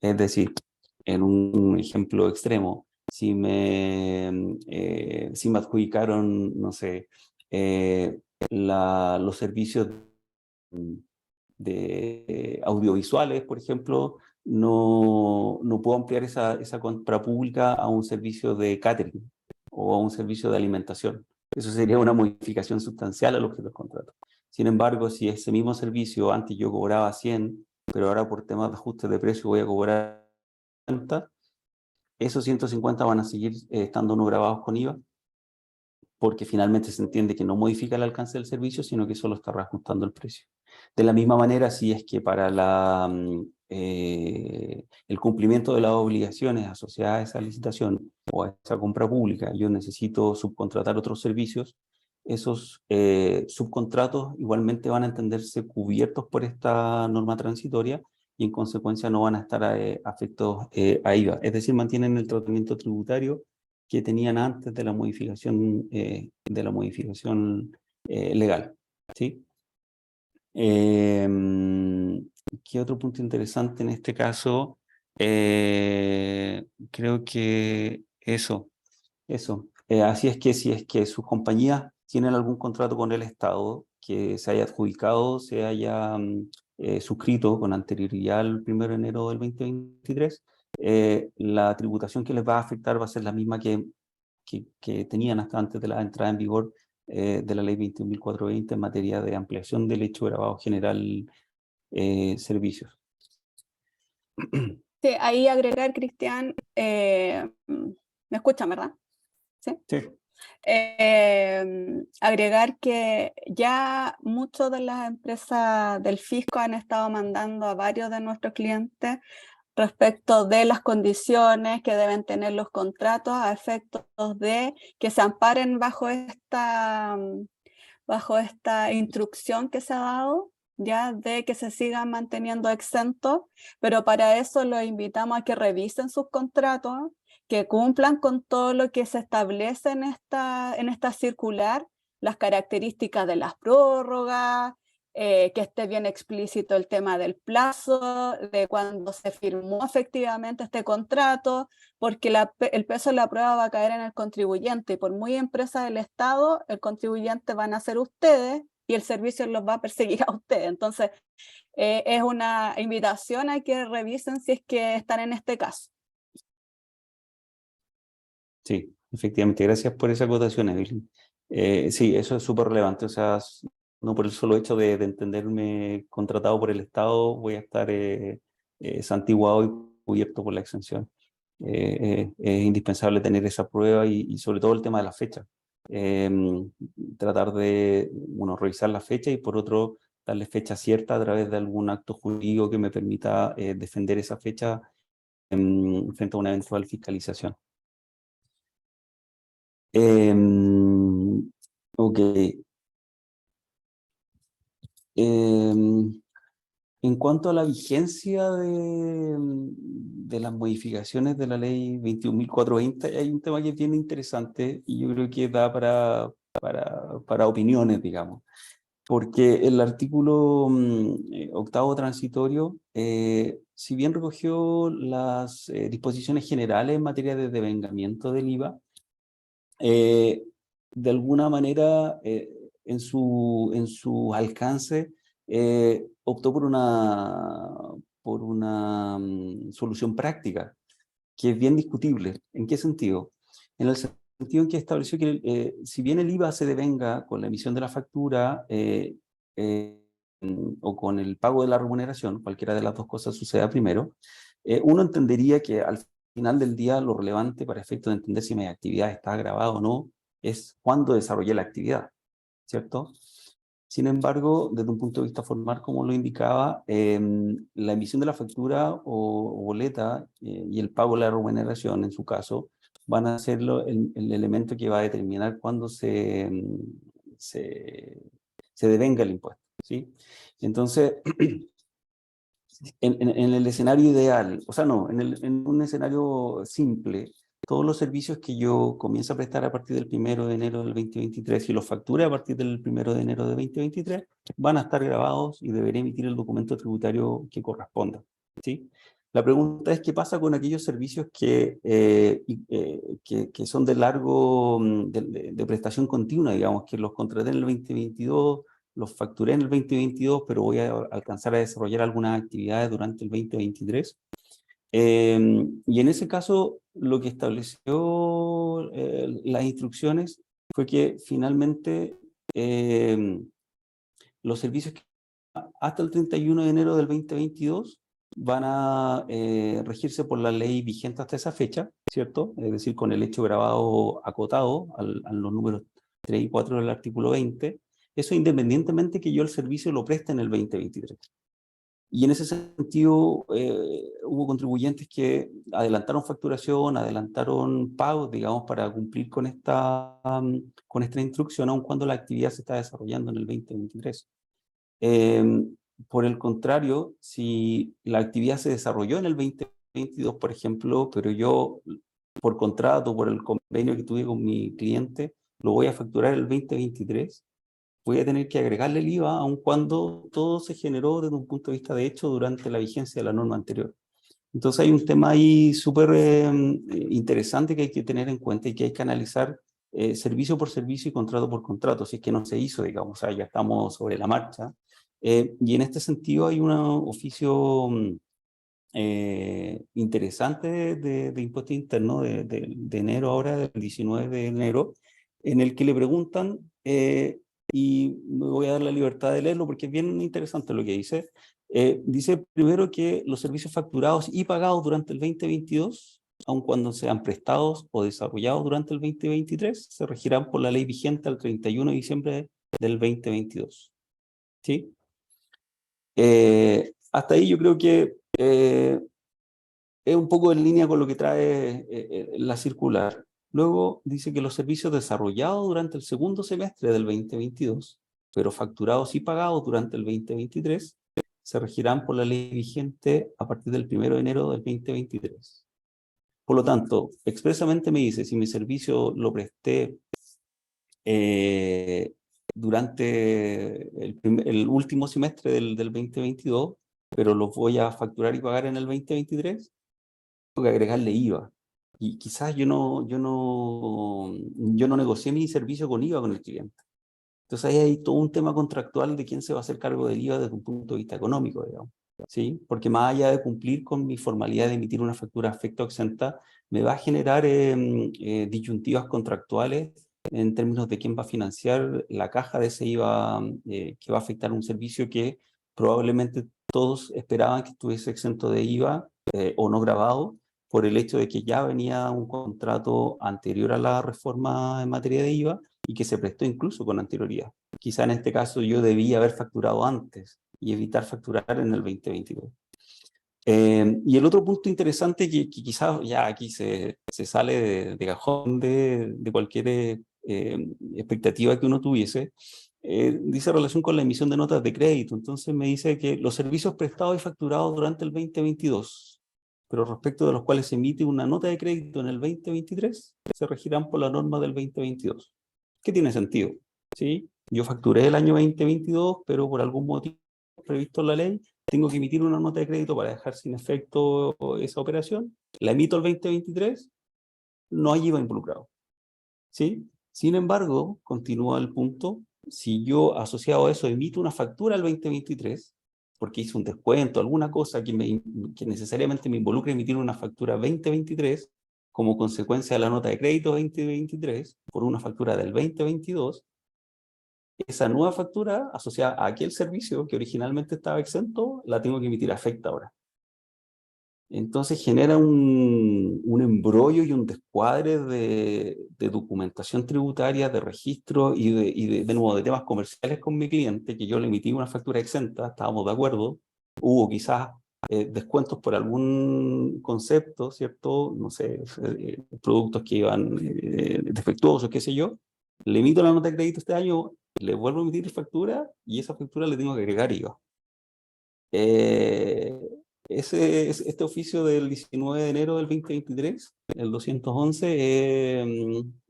Es decir, en un ejemplo extremo, si me adjudicaron, no sé, los servicios de audiovisuales, por ejemplo, no puedo ampliar esa compra pública a un servicio de catering o a un servicio de alimentación. Eso sería una modificación sustancial al objeto del contrato. Sin embargo, si ese mismo servicio antes yo cobraba 100, pero ahora por temas de ajuste de precio voy a cobrar 50, esos 150 van a seguir estando no grabados con IVA, porque finalmente se entiende que no modifica el alcance del servicio, sino que solo está reajustando el precio. De la misma manera, si es que para el cumplimiento de las obligaciones asociadas a esa licitación o a esa compra pública, yo necesito subcontratar otros servicios, esos subcontratos igualmente van a entenderse cubiertos por esta norma transitoria y en consecuencia no van a estar afectados a IVA. Es decir, mantienen el tratamiento tributario que tenían antes de la modificación, legal. ¿Sí? ¿Qué otro punto interesante en este caso? Creo que eso. Así es que si es que sus compañías tienen algún contrato con el Estado que se haya adjudicado, se haya suscrito con anterioridad al 1 de enero del 2023, la tributación que les va a afectar va a ser la misma que tenían hasta antes de la entrada en vigor de la ley 21.420 en materia de ampliación del hecho grabado general servicios. Sí, ahí agregar, Cristian, ¿me escuchan, verdad? Sí. Sí. Agregar que ya muchas de las empresas del fisco han estado mandando a varios de nuestros clientes respecto de las condiciones que deben tener los contratos a efectos de que se amparen bajo esta instrucción que se ha dado, ya de que se sigan manteniendo exentos, pero para eso los invitamos a que revisen sus contratos, que cumplan con todo lo que se establece en esta circular, las características de las prórrogas, que esté bien explícito el tema del plazo, de cuando se firmó efectivamente este contrato, porque el peso de la prueba va a caer en el contribuyente, y por muy empresa del Estado, el contribuyente van a ser ustedes y el servicio los va a perseguir a ustedes. Entonces, es una invitación a que revisen si es que están en este caso. Sí, efectivamente. Gracias por esa acotación, Evelyn. Sí, eso es súper relevante. O sea, no por el solo hecho de entenderme contratado por el Estado, voy a estar santiguado y cubierto por la exención. Es indispensable tener esa prueba y sobre todo el tema de la fecha. Tratar de, bueno, revisar la fecha y por otro, darle fecha cierta a través de algún acto jurídico que me permita defender esa fecha frente a una eventual fiscalización. Ok. En cuanto a la vigencia de las modificaciones de la ley 21.420, hay un tema que es bien interesante y yo creo que da para opiniones, digamos. Porque el artículo octavo transitorio, si bien recogió las disposiciones generales en materia de devengamiento del IVA, de alguna manera, en su alcance, optó por una solución práctica, que es bien discutible. ¿En qué sentido? En el sentido en que estableció que si bien el IVA se devenga con la emisión de la factura o con el pago de la remuneración, cualquiera de las dos cosas suceda primero, uno entendería que al final del día lo relevante para efectos de entender si mi actividad está grabada o no es cuándo desarrollé la actividad, ¿cierto? Sin embargo, desde un punto de vista formal, como lo indicaba, la emisión de la factura o boleta y el pago de la remuneración, en su caso, van a ser el elemento que va a determinar cuándo se devenga el impuesto, ¿sí? Entonces, en el escenario ideal, o sea, no, en un escenario simple, todos los servicios que yo comienzo a prestar a partir del 1 de enero del 2023 y los facture a partir del 1 de enero de 2023 van a estar grabados y deberé emitir el documento tributario que corresponda, ¿sí? La pregunta es, ¿qué pasa con aquellos servicios que son de largo, de prestación continua, digamos, que los contraté en el 2022, los facturé en el 2022, pero voy a alcanzar a desarrollar algunas actividades durante el 2023? Y en ese caso, lo que estableció las instrucciones fue que finalmente los servicios que hasta el 31 de enero del 2022 van a regirse por la ley vigente hasta esa fecha, ¿cierto? Es decir, con el hecho grabado acotado a los números 3 y 4 del artículo 20, eso independientemente que yo el servicio lo preste en el 2023. Y en ese sentido, hubo contribuyentes que adelantaron facturación, adelantaron pagos, digamos, para cumplir con esta instrucción, aun cuando la actividad se está desarrollando en el 2023. Por el contrario, si la actividad se desarrolló en el 2022, por ejemplo, pero yo, por contrato, por el convenio que tuve con mi cliente, lo voy a facturar el 2023, voy a tener que agregarle el IVA, aun cuando todo se generó desde un punto de vista de hecho durante la vigencia de la norma anterior. Entonces hay un tema ahí súper interesante que hay que tener en cuenta y que hay que analizar servicio por servicio y contrato por contrato, si es que no se hizo, digamos, o sea, ya estamos sobre la marcha. Y en este sentido hay un oficio interesante de impuesto interno de enero ahora, del 19 de enero, en el que le preguntan, y me voy a dar la libertad de leerlo porque es bien interesante lo que dice. Dice primero que los servicios facturados y pagados durante el 2022, aun cuando sean prestados o desarrollados durante el 2023, se regirán por la ley vigente al 31 de diciembre del 2022. ¿Sí? Hasta ahí yo creo que es un poco en línea con lo que trae la circular. Luego dice que los servicios desarrollados durante el segundo semestre del 2022, pero facturados y pagados durante el 2023, se regirán por la ley vigente a partir del 1 de enero del 2023. Por lo tanto, expresamente me dice, si mi servicio lo presté durante el último semestre del 2022, pero los voy a facturar y pagar en el 2023, que agregarle IVA. Y quizás yo no negocié mi servicio con IVA con el cliente. Entonces ahí hay todo un tema contractual de quién se va a hacer cargo del IVA desde un punto de vista económico, digamos. ¿Sí? Porque más allá de cumplir con mi formalidad de emitir una factura afecto exenta, me va a generar disyuntivas contractuales en términos de quién va a financiar la caja de ese IVA que va a afectar un servicio que probablemente todos esperaban que estuviese exento de IVA o no grabado, por el hecho de que ya venía un contrato anterior a la reforma en materia de IVA y que se prestó incluso con anterioridad. Quizá en este caso yo debía haber facturado antes y evitar facturar en el 2022. Y el otro punto interesante que quizás ya aquí se sale de cajón de cualquier expectativa que uno tuviese, dice relación con la emisión de notas de crédito. Entonces me dice que los servicios prestados y facturados durante el 2022, pero respecto de los cuales se emite una nota de crédito en el 2023, se regirán por la norma del 2022. ¿Qué tiene sentido? ¿Sí? Yo facturé el año 2022, pero por algún motivo previsto en la ley, tengo que emitir una nota de crédito para dejar sin efecto esa operación, la emito el 2023, no hay IVA involucrado. ¿sí? Sin embargo, continúa el punto, si yo asociado a eso emito una factura al 2023, porque hice un descuento, alguna cosa que necesariamente me involucre emitir una factura 2023, como consecuencia de la nota de crédito 2023, por una factura del 2022, esa nueva factura asociada a aquel servicio que originalmente estaba exento, la tengo que emitir a efecto ahora. Entonces genera un embrollo y un descuadre de documentación tributaria, de registro y de nuevo de temas comerciales con mi cliente, que yo le emití una factura exenta, estábamos de acuerdo, hubo quizás descuentos por algún concepto, ¿cierto? No sé, productos que iban defectuosos, qué sé yo, le emito la nota de crédito este año, le vuelvo a emitir factura y esa factura le tengo que agregar IVA. Este oficio del 19 de enero del 2023, el 211,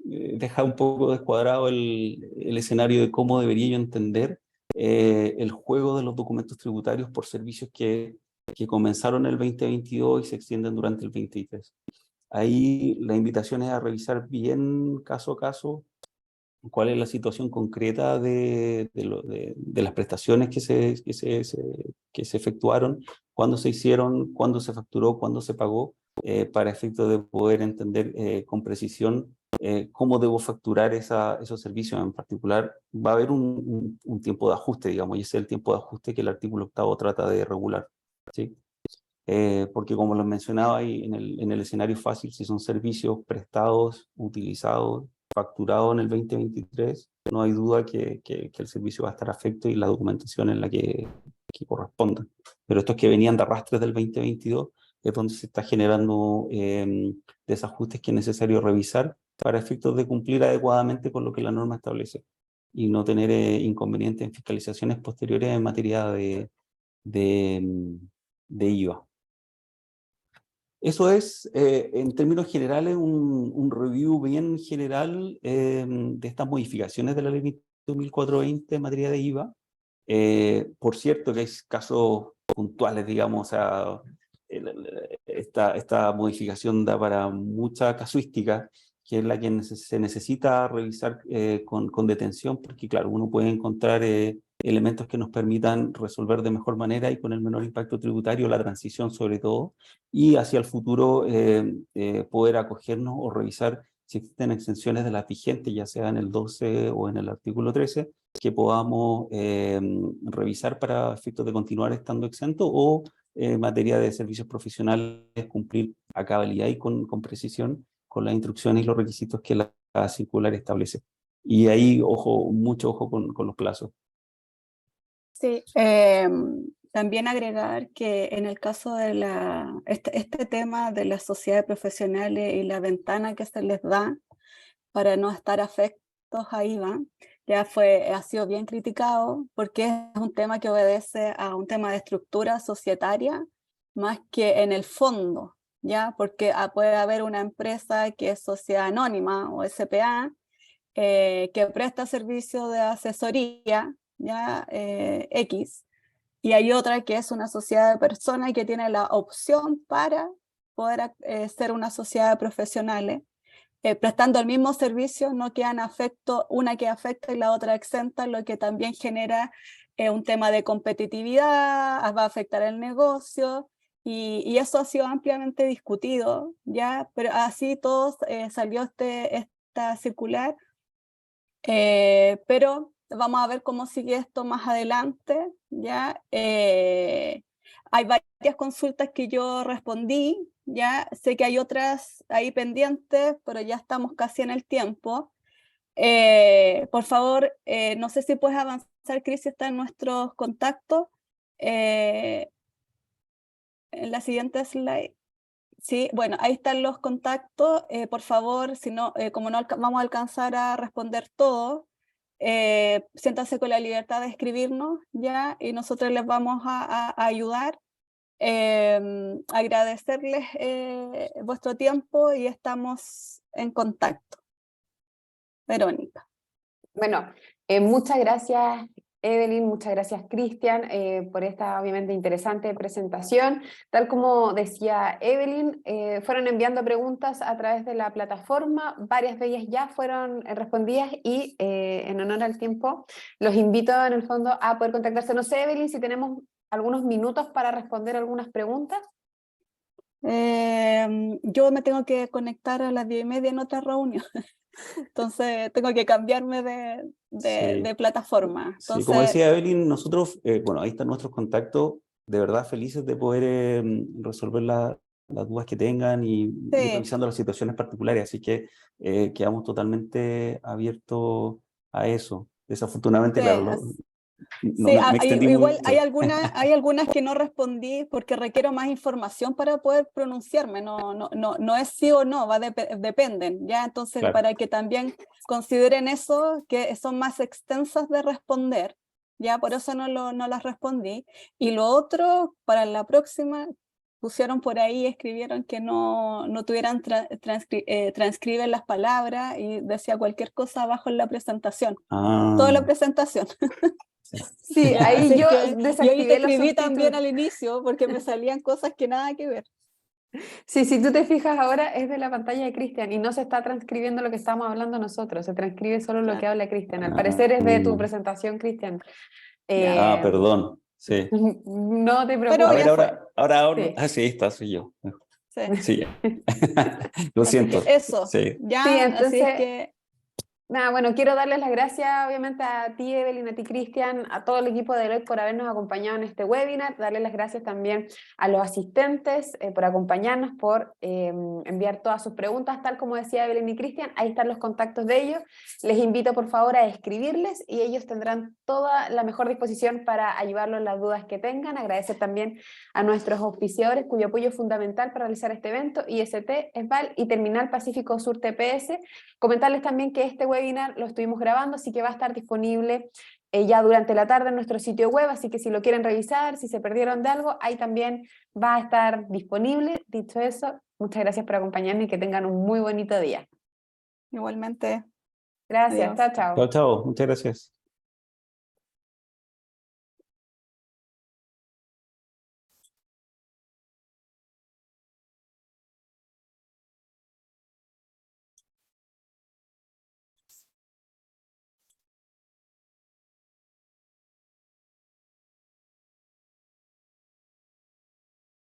deja un poco descuadrado el escenario de cómo debería yo entender el juego de los documentos tributarios por servicios que comenzaron el 2022 y se extienden durante el 2023. Ahí la invitación es a revisar bien caso a caso cuál es la situación concreta de las prestaciones que se efectuaron, cuándo se hicieron, cuándo se facturó, cuándo se pagó, para efecto de poder entender con precisión cómo debo facturar esos servicios. En particular, va a haber un tiempo de ajuste, digamos, y ese es el tiempo de ajuste que el artículo 8 trata de regular, ¿sí? Porque como lo mencionaba ahí en el escenario fácil, si son servicios prestados, utilizados, facturados en el 2023, no hay duda que el servicio va a estar afecto y la documentación en la que corresponda. Pero estos que venían de arrastres del 2022 es donde se está generando desajustes que es necesario revisar para efectos de cumplir adecuadamente con lo que la norma establece y no tener inconvenientes en fiscalizaciones posteriores en materia de IVA. Eso es, en términos generales, un review bien general de estas modificaciones de la ley 2420 en materia de IVA. Por cierto que hay casos puntuales, digamos, o sea, esta modificación da para mucha casuística, que es la que se necesita revisar con detención, porque claro, uno puede encontrar elementos que nos permitan resolver de mejor manera y con el menor impacto tributario la transición sobre todo, y hacia el futuro poder acogernos o revisar si existen exenciones de las vigentes, ya sea en el 12 o en el artículo 13, que podamos revisar para efectos de continuar estando exento o en materia de servicios profesionales cumplir a cabalidad y con precisión con las instrucciones y los requisitos que la circular establece. Y ahí, ojo, mucho ojo con los plazos. Sí, también agregar que en el caso de este tema de las sociedades profesionales y la ventana que se les da para no estar afectos a IVA, ha sido bien criticado porque es un tema que obedece a un tema de estructura societaria más que en el fondo, ¿ya? Porque puede haber una empresa que es sociedad anónima o SPA, que presta servicio de asesoría, ¿ya? X, y hay otra que es una sociedad de personas que tiene la opción para poder ser una sociedad de profesionales, prestando el mismo servicio, no quedan afecto, una que afecta y la otra exenta, lo que también genera un tema de competitividad, va a afectar el negocio, y eso ha sido ampliamente discutido, ¿ya? Pero así todos salió esta circular, pero vamos a ver cómo sigue esto más adelante, ¿ya? Hay varias consultas que yo respondí, ya sé que hay otras ahí pendientes, pero ya estamos casi en el tiempo. Por favor, no sé si puedes avanzar, Cris, si está en nuestros contactos. En la siguiente slide. Sí, bueno, ahí están los contactos. Por favor, si no, como no vamos a alcanzar a responder todo, siéntanse con la libertad de escribirnos, ¿ya? Y nosotros les vamos a ayudar. Agradecerles vuestro tiempo y estamos en contacto. Verónica. Bueno, muchas gracias, Evelyn, muchas gracias Cristian por esta obviamente interesante presentación. Tal como decía Evelyn, fueron enviando preguntas a través de la plataforma, varias de ellas ya fueron respondidas y en honor al tiempo los invito en el fondo a poder contactarse. No sé Evelyn, si tenemos algunos minutos para responder algunas preguntas. Yo me tengo que conectar a las 10:30 en otra reunión. Entonces tengo que cambiarme de plataforma. Sí, como Entonces, decía Evelyn, nosotros, bueno, ahí están nuestros contactos, de verdad felices de poder resolver las dudas que tengan y ir sí, revisando las situaciones particulares, así que quedamos totalmente abiertos a eso. Desafortunadamente, sí, claro, no sí, me extendí igual muy. hay algunas que no respondí porque requiero más información para poder pronunciarme. No es sí o no, dependen, ¿ya? Entonces, Claro. para que también consideren eso, que son más extensas de responder, ¿ya? Por eso no las respondí. Y lo otro, para la próxima, pusieron por ahí, escribieron que no tuvieran transcriben las palabras y decía cualquier cosa abajo en la presentación. Toda la Ah, presentación. Sí, Ya, ahí así yo que, y ahí te desactivé los escribí también subtítulos. al inicio porque me salían cosas que nada que ver. Sí, si tú te fijas ahora es de la pantalla de Cristian y no se está transcribiendo lo que estamos hablando nosotros, se transcribe solo lo que Claro, habla Cristian. Al ah, parecer es de tu presentación, Cristian. ya. perdón, sí. No te Pero A preocupes. ver, ya fue. ahora, Sí. sí, está, soy yo. Sí. Sí, lo Así que siento, eso, sí. Sí, ya, así es entonces que nada, bueno, quiero darles las gracias obviamente a ti, Evelyn, a ti, Cristian, a todo el equipo de Deloitte por habernos acompañado en este webinar, darles las gracias también a los asistentes por acompañarnos, por enviar todas sus preguntas, tal como decía Evelyn y Cristian, ahí están los contactos de ellos, les invito por favor a escribirles y ellos tendrán toda la mejor disposición para ayudarlos en las dudas que tengan. Agradecer también a nuestros auspiciadores cuyo apoyo es fundamental para realizar este evento, IST, ESVAL y Terminal Pacífico Sur TPS. Comentarles también que este webinar lo estuvimos grabando, así que va a estar disponible ya durante la tarde en nuestro sitio web, así que si lo quieren revisar, si se perdieron de algo, ahí también va a estar disponible. Dicho eso, muchas gracias por acompañarme y que tengan un muy bonito día. igualmente, Gracias, adiós. chao, Chao, chao. chao, muchas gracias.